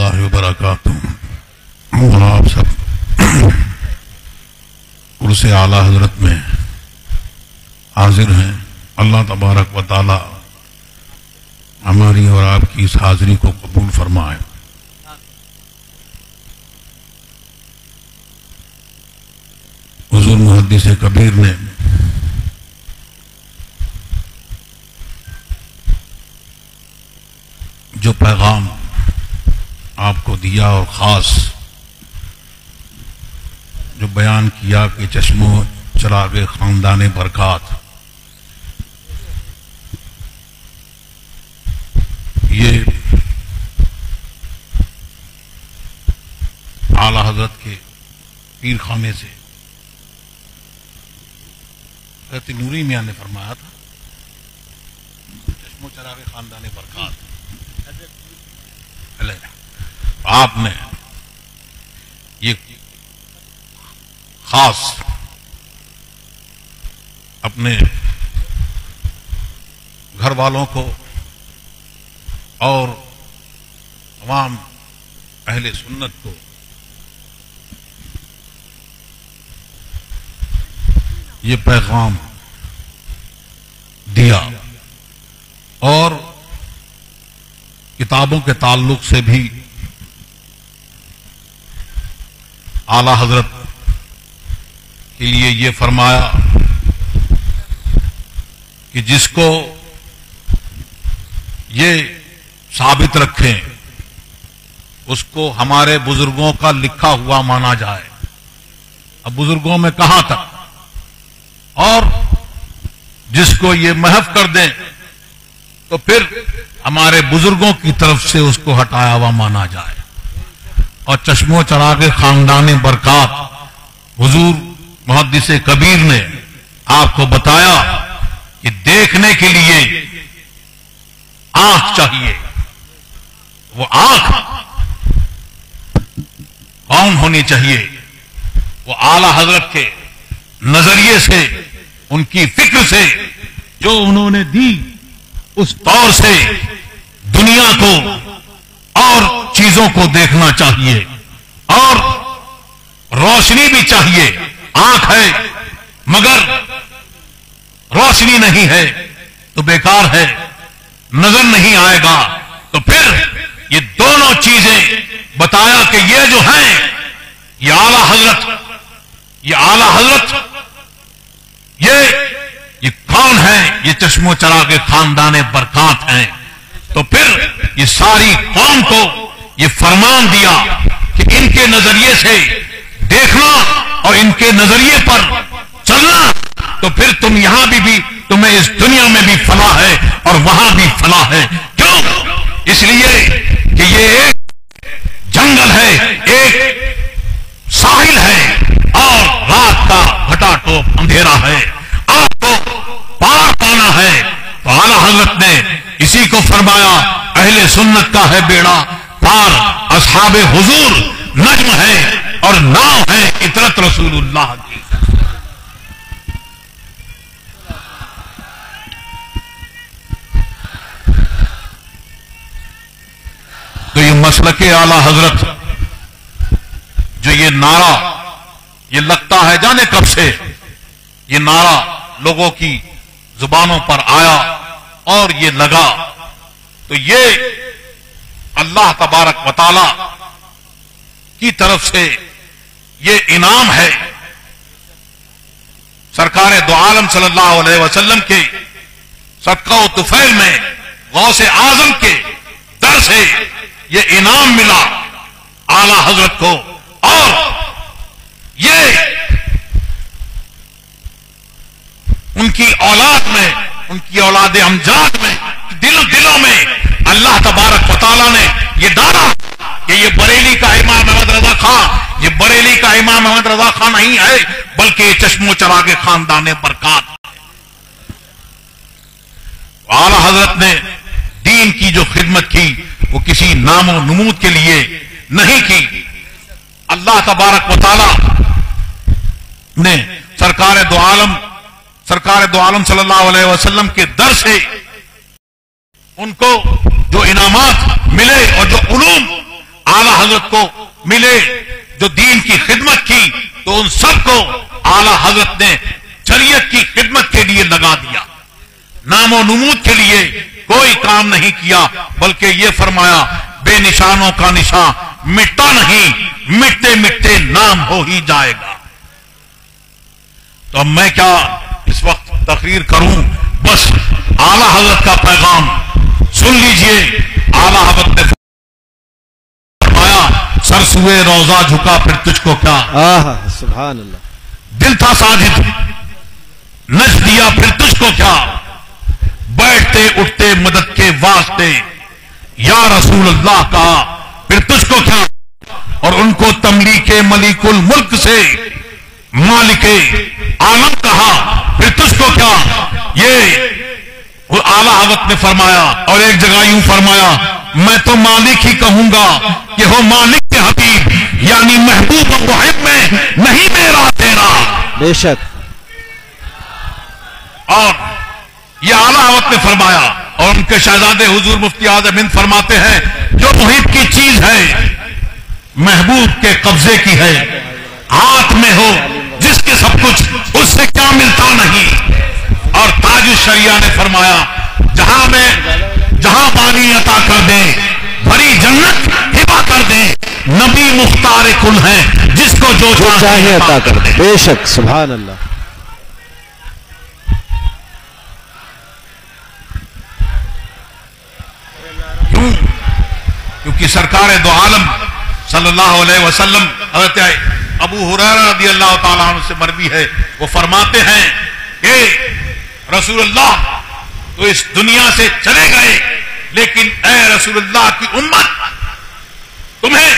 रहमतुल्लाहि व बरकातुहू। और आप सब उर्स आला हजरत में हाजिर हैं। अल्लाह तबारक व तआला हमारी और आपकी इस हाजिरी को कबूल फरमाए। हुजूर मुहद्दिस कबीर ने जो पैगाम आपको दिया और ख़ास जो बयान किया कि चश्मो चरागे ख़ानदान बरक़ात, ये आला हज़रत के पीर खाने से हज़रत नूरी मियां ने फरमाया था, चश्मो चरागे ख़ानदान बरक़ात। आपने ये खास अपने घर वालों को और तमाम अहले सुन्नत को ये पैगाम दिया और किताबों के ताल्लुक से भी आला हजरत के लिए ये फरमाया कि जिसको ये साबित रखें उसको हमारे बुजुर्गों का लिखा हुआ माना जाए। अब बुजुर्गों में कहां तक, और जिसको ये महफ कर दें तो फिर हमारे बुजुर्गों की तरफ से उसको हटाया हुआ माना जाए। और चश्मो चरागे ख़ानदान बरक़ात हुजूर मुहद्दिस कबीर ने आपको बताया कि देखने के लिए आंख चाहिए। वो आंख कौन होनी चाहिए? वो आला हजरत के नजरिए से, उनकी फिक्र से जो उन्होंने दी, उस दौर से दुनिया को और चीजों को देखना चाहिए। और रोशनी भी चाहिए। आंख है मगर रोशनी नहीं है तो बेकार है, नजर नहीं आएगा। तो फिर ये दोनों चीजें बताया कि ये जो है ये आला हजरत, ये आला हजरत ये कौन है? ये चश्मो चरागे ख़ानदान बरक़ात हैं। तो फिर ये सारी कौम को ये फरमान दिया कि इनके नजरिए से देखना और इनके नजरिए पर चलना, तो फिर तुम यहां भी तुम्हें इस दुनिया में भी फलाह है और वहां भी फलाह है। क्यों? इसलिए कि ये एक जंगल है, एक साहिल है और रात का घटाटोप अंधेरा है। आपको पार पाना है तो आला हजरत ने इसी को फरमाया, अहले सुन्नत का है बेड़ा पार, असहाबे हुजूर नज्म है और नाव है इतरत रसूलुल्लाह की। तो ये मसलके आला हजरत जो ये नारा ये लगता है जाने कब से ये नारा लोगों की जुबानों पर आया और ये लगा, तो ये अल्लाह तबारक व तआला की तरफ से ये इनाम है। सरकार दो आलम सल्लल्लाहु अलैहि वसल्लम के सदका व तुफैल में गौसे आजम के दर से ये इनाम मिला आला हजरत को। और ये उनकी औलाद में, उनकी औलाद अमजाद में, दिलों में अल्लाह तबारक व तआला ने ये डाला कि ये बरेली का इमाम अहमद रजा खां, ये बरेली का इमाम अहमद रजा खां नहीं है बल्कि चश्मो चरागे ख़ानदान बरक़ात। आला हजरत ने दीन की जो खिदमत की वो किसी नामो नमूद के लिए नहीं की। अल्लाह तबारक व तआला ने सरकार दो आलम सल्लल्लाहु अलैहि वसल्लम के दर से उनको जो इनामात मिले और जो उलूम आला हजरत को मिले, जो दीन की खिदमत की, तो उन सबको आला हजरत ने शरीयत की खिदमत के लिए लगा दिया। नामो नमूद के लिए कोई काम नहीं किया, बल्कि ये फरमाया बेनिशानों का निशान मिटता नहीं, मिटते मिटते नाम हो ही जाएगा। तो अब मैं क्या इस वक्त तकरीर करूं, बस आला हजरत का पैगाम सुन लीजिए। आला हजरत ने फरमाया सर सुए रोजा झुका फिर तुझको क्या, सुभान अल्लाह। दिल था साजिद नच दिया फिर तुझको क्या, बैठते उठते मदद के वास्ते या रसूल अल्लाह का फिर तुझको क्या, और उनको तमलीके मलिकुल मुल्क से मालिके आलम कहा फिर तुझको क्या। ये आला हजरत ने फरमाया, और एक जगह यूं फरमाया मैं तो मालिक ही कहूंगा कि हो मालिक के हबीब, यानी महबूब मुहिब में नहीं मेरा तेरा। बेशक। और ये आला हजरत ने फरमाया, और उनके शहजादे हुजूर मुफ्ती आज़म हिंद फरमाते हैं जो मुहिब की चीज है महबूब के कब्जे की है, हाथ में हो जिसके सब कुछ उससे क्या मिलता नहीं। और ताज शरिया ने फरमाया जहां पानी अता कर दे, भरी जन्नत हिबा कर दे, नबी मुख्तार कुल है जिसको जो चाहे अता कर दे। बेशक सुभान अल्लाह। क्यों? क्योंकि सरकार दो आलम सल्लल्लाहु अलैहि वसल्लम हज़रत अबू हुरैरा रज़ी अल्लाह ताला अन्हु से मरवी है, वो फरमाते हैं कि रसूलुल्लाह तो इस दुनिया से चले गए, लेकिन ऐ रसूलुल्लाह की उम्मत, तुम्हें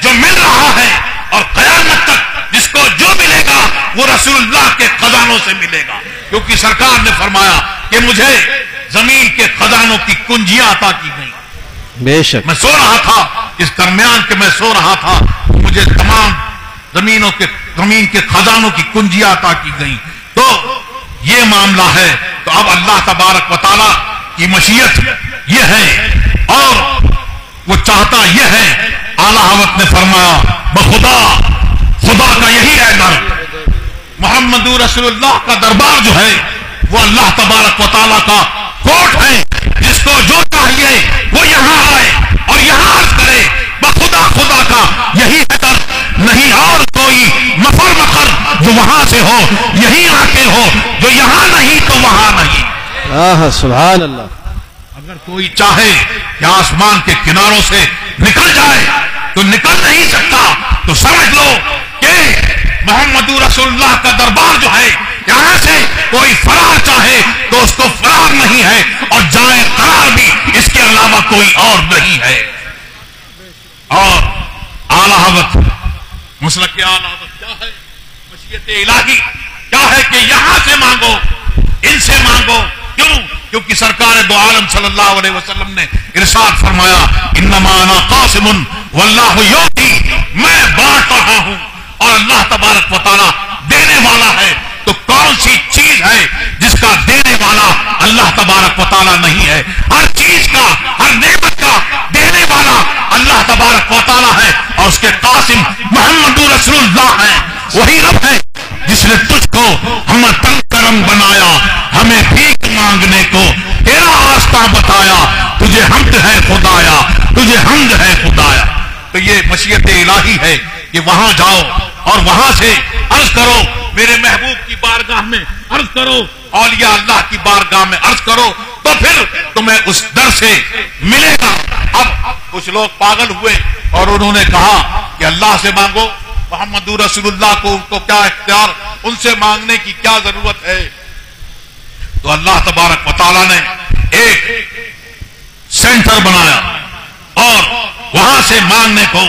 जो मिल रहा है और क़यामत तक जिसको जो मिलेगा वो रसूलुल्लाह के खजानों से मिलेगा। क्योंकि सरकार ने फरमाया कि मुझे जमीन के खजानों की कुंजियां अता की गई। बेशक। मैं सो रहा था, इस दरमियान के मैं सो रहा था, मुझे तमाम जमीन के खजानों की कुंजियां अता की गई। तो ये मामला है। तो अब अल्लाह तबारक व तआला की मशीयत ये है और वो चाहता ये है। आला हज़रत ने फरमाया बखुदा खुदा का यही है दर, मोहम्मद रसूलुल्लाह का दरबार जो है वो अल्लाह तबारक व तआला का कोर्ट है, जिसको जो चाहिए वो यहाँ आए और यहाँ अर्ज करे बखुदा खुदा का यही है दर, नहीं और कोई मफर मखर जो वहां से हो यही आके हो, जो यहाँ नहीं तो वहां नहीं। सुभान अल्लाह। अगर कोई चाहे कि आसमान के किनारों से निकल जाए तो निकल नहीं सकता, तो समझ लो कि मोहम्मद रसूलुल्लाह का दरबार जो है यहां से कोई फरार चाहे तो उसको फरार नहीं है, और जाए करार भी इसके अलावा कोई और नहीं है। और आला हज़रत मुसलक के आला हज़रत क्या है, मशीयत इलाही क्या है कि यहां से मांगो, इनसे मांगो। क्यों? क्योंकि सरकार दो आलम सल्लल्लाहु अलैहि वसल्लम ने इरशाद फरमाया इन्नमा अना कासिमुन वल्लाहु युती, मैं बांट रहा हूं और अल्लाह तबारक व तआला देने वाला है। तो कौन सी चीज है जिसका देने वाला अल्लाह तबारक व तआला नहीं है? हर चीज का, हर नेमत का देने वाला अल्लाह तबारक व तआला है, और उसके कासिम मोहम्मद रसूलुल्लाह है। वही रब है जिसने तुझको हम तंग करम बनाया, हमें भीख मांगने को तेरा रास्ता बताया, तुझे हमद है खुदाया, तुझे हमद है खुदाया। तो ये मशीयत इलाही है कि वहां जाओ और वहां से अर्ज करो, मेरे महबूब की बारगाह में अर्ज करो, औलिया अल्लाह की बारगाह में अर्ज करो, तो फिर तुम्हें उस दर से मिलेगा। अब कुछ लोग पागल हुए और उन्होंने कहा कि अल्लाह से मांगो, मोहम्मद रसूलुल्लाह को उनको क्या इख्तियार, उनसे मांगने की क्या जरूरत है। तो अल्लाह तबारक व तआला ने एक सेंटर बनाया और वहां से मांगने को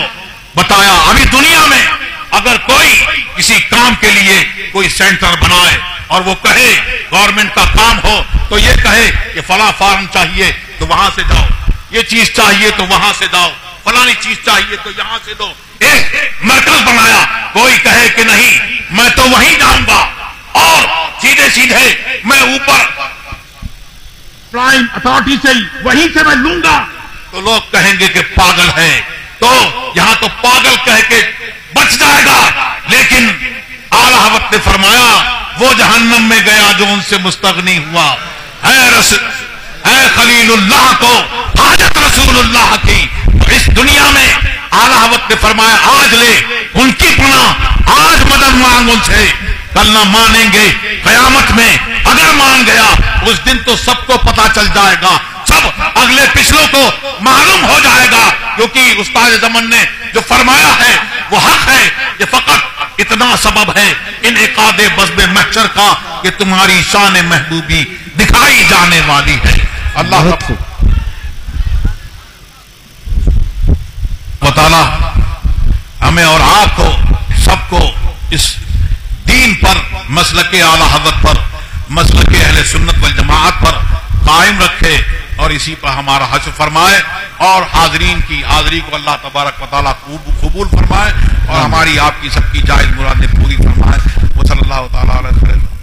बताया। अभी दुनिया में अगर कोई किसी काम के लिए कोई सेंटर बनाए और वो कहे गवर्नमेंट का काम हो, तो ये कहे कि फला फार्म चाहिए तो वहां से जाओ, ये चीज चाहिए तो वहां से जाओ, फलानी चीज चाहिए तो यहां से दो। एक मरकज बनाया, कोई कहे कि नहीं मैं तो वहीं जाऊंगा और सीधे सीधे मैं ऊपर फ्लाइंग अथॉरिटी से ही वहीं से मैं लूंगा, तो लोग कहेंगे कि पागल है। तो यहां तो पागल कह के बच जाएगा, लेकिन आला हज़रत ने फरमाया वो जहन्नम में गया जो उनसे मुस्तगनी हुआ। है खलीलुल्लाह को हाजत रसूलुल्लाह की। तो इस दुनिया में आला हज़रत ने फरमाया आज ले उनकी पनाह, आज मदद मांग उनसे, कल ना मानेंगे कयामत में। अगर मान गया उस दिन तो सबको पता चल जाएगा, सब अगले पिछलों को मालूम हो जाएगा, क्योंकि उस्ताद ज़मान ने जो फरमाया है वो हक है। ये फकत इतना सबब है इन इकादे बज़्म महशर का कि तुम्हारी शान महबूबी दिखाई जाने वाली है। अल्लाह ताला हमें और आपको सबको इस दीन पर, मसलक आला हज़रत पर, मसलक अहले सुन्नत वल जमाअत पर कायम रखे और इसी पर हमारा हश्र फरमाए और हाजरीन की हाजिरी को अल्लाह तबारक व तआला कबूल फरमाए और हमारी आपकी सबकी जायज मुरादें पूरी फरमाए। वो सल्लल्लाहु तआला अलैहि वसल्लम।